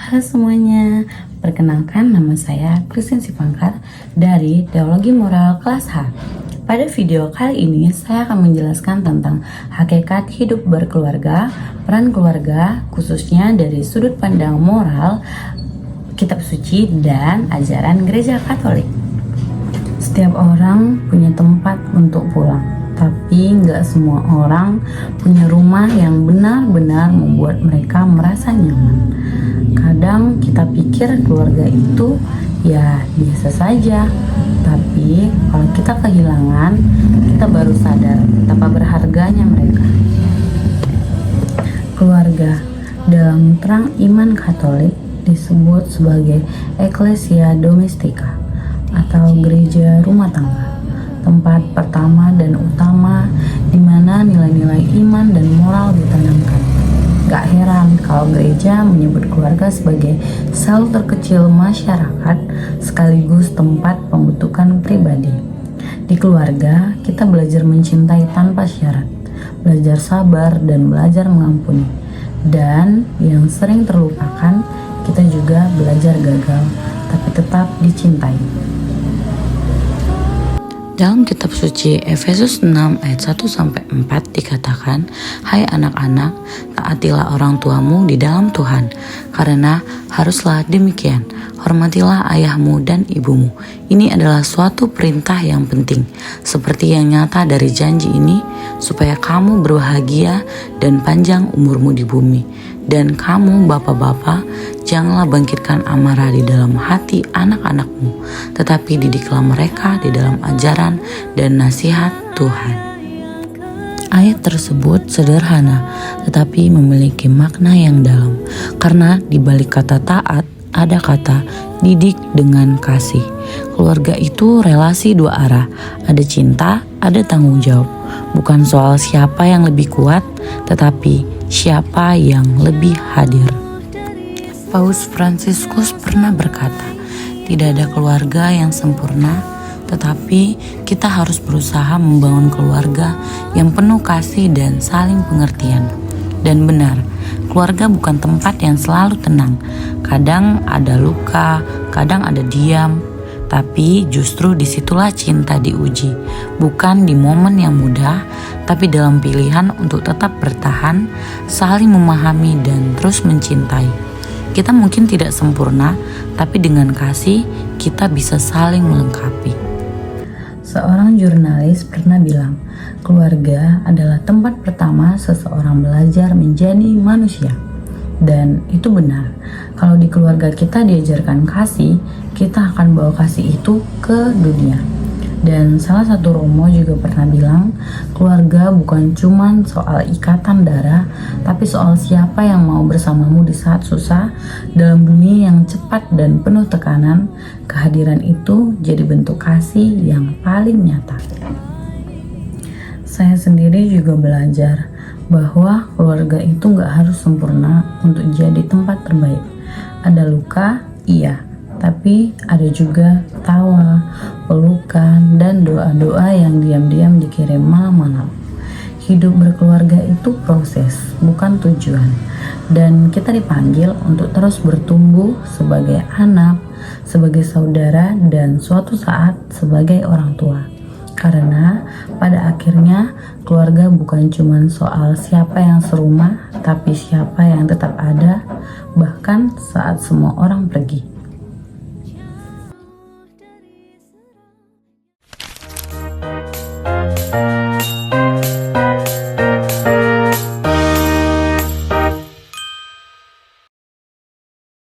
Halo semuanya, perkenalkan nama saya Christine Sipangkar dari Teologi Moral kelas H. Pada video kali ini saya akan menjelaskan tentang hakikat hidup berkeluarga, peran keluarga khususnya dari sudut pandang moral, kitab suci, dan ajaran gereja Katolik. Setiap orang punya tempat untuk pulang, tapi nggak semua orang punya rumah yang benar-benar membuat mereka merasa nyaman. Kadang kita pikir keluarga itu ya biasa saja, tapi kalau kita kehilangan, kita baru sadar betapa berharganya mereka. Keluarga dalam terang iman Katolik disebut sebagai Ecclesia Domestica atau gereja rumah tangga, tempat pertama dan utama di mana nilai-nilai iman dan moral ditanamkan. Gak heran kalau gereja menyebut keluarga sebagai sel terkecil masyarakat sekaligus tempat pembentukan pribadi. Di keluarga, kita belajar mencintai tanpa syarat, belajar sabar dan belajar mengampuni. Dan yang sering terlupakan, kita juga belajar gagal, tapi tetap dicintai. Dalam kitab suci Efesus 6 ayat 1-4 dikatakan, "Hai anak-anak, taatilah orang tuamu di dalam Tuhan, karena haruslah demikian. Hormatilah ayahmu dan ibumu. Ini adalah suatu perintah yang penting, seperti yang nyata dari janji ini, supaya kamu berbahagia dan panjang umurmu di bumi. Dan kamu bapak-bapak, janganlah bangkitkan amarah di dalam hati anak-anakmu, tetapi didiklah mereka di dalam ajaran dan nasihat Tuhan." Ayat tersebut sederhana, tetapi memiliki makna yang dalam, karena di balik kata taat ada kata didik dengan kasih. Keluarga itu relasi dua arah, ada cinta, ada tanggung jawab. Bukan soal siapa yang lebih kuat, tetapi siapa yang lebih hadir. Paus Fransiskus pernah berkata, tidak ada keluarga yang sempurna, tetapi kita harus berusaha membangun keluarga yang penuh kasih dan saling pengertian. Dan benar, keluarga bukan tempat yang selalu tenang. Kadang ada luka, kadang ada diam, tapi justru disitulah cinta diuji. Bukan di momen yang mudah, tapi dalam pilihan untuk tetap bertahan, saling memahami dan terus mencintai. Kita mungkin tidak sempurna, tapi dengan kasih kita bisa saling melengkapi. Seorang jurnalis pernah bilang, keluarga adalah tempat pertama seseorang belajar menjadi manusia. Dan itu benar. Kalau di keluarga kita diajarkan kasih, kita akan bawa kasih itu ke dunia. Dan salah satu romo juga pernah bilang, keluarga bukan cuma soal ikatan darah, tapi soal siapa yang mau bersamamu di saat susah. Dalam dunia yang cepat dan penuh tekanan, kehadiran itu jadi bentuk kasih yang paling nyata. Saya sendiri juga belajar bahwa keluarga itu gak harus sempurna untuk jadi tempat terbaik. Ada luka, iya, tapi ada juga tawa, pelukan, dan doa-doa yang diam-diam dikirim malam-malam. Hidup berkeluarga itu proses, bukan tujuan. Dan kita dipanggil untuk terus bertumbuh sebagai anak, sebagai saudara, dan suatu saat sebagai orang tua. Karena pada akhirnya keluarga bukan cuma soal siapa yang serumah, tapi siapa yang tetap ada, bahkan saat semua orang pergi.